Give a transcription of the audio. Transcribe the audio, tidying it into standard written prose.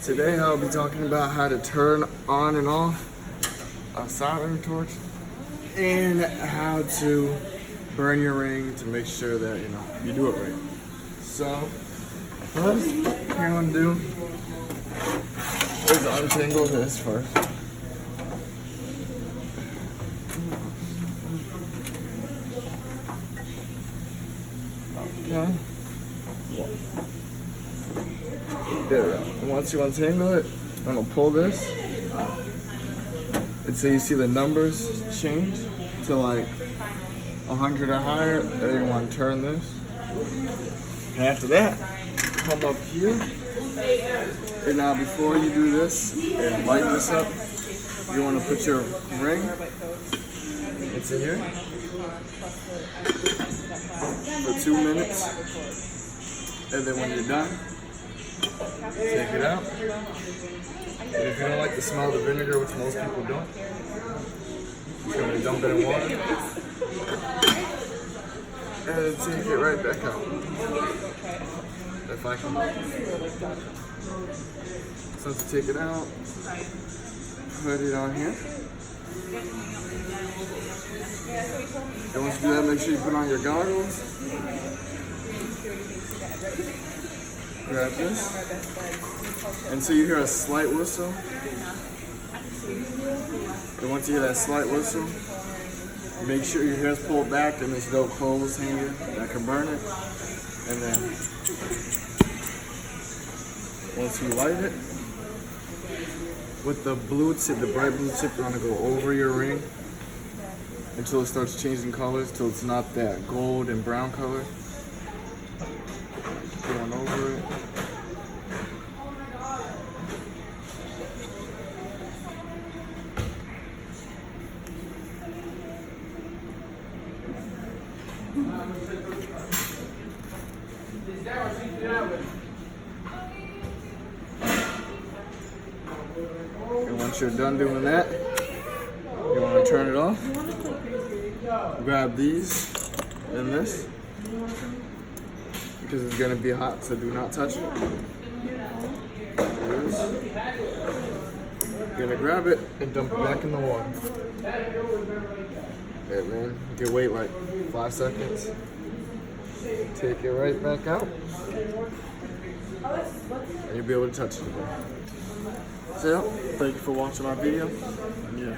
Today I'll be talking about how to turn on and off a soldering torch and how to burn your ring to make sure that you do it right. So first thing I'm gonna do is untangle this first. Okay. There we go. And once you untangle it, I'm gonna pull this. And so you see the numbers change to like 100 or higher. Then you want to turn this. And after that, come up here. And now before you do this and light this up, you want to put your ring into here for 2 minutes. And then when you're done, take it out. And if you don't like the smell of the vinegar, which most people don't, you're going to dump it in water. And then take it right back out. If I can. So to take it out, put it on here. And once you do that, make sure you put on your goggles. Grab this. And so you hear a slight whistle. And once you hear that slight whistle, make sure your hair's pulled back and there's no clothes hanging that can burn it. And then once you light it, with the blue tip, the bright blue tip, you want to go over your ring until it starts changing colors, till it's not that gold and brown color. Going over it. And once you're done doing that, you want to turn it off. Grab these and this, because it's going to be hot, so do not touch it. You're going to grab it and dump it back in the water. Okay, man, you can wait like 5 seconds. Take it right back out. And you'll be able to touch it again. So yeah, thank you for watching our video. Yeah.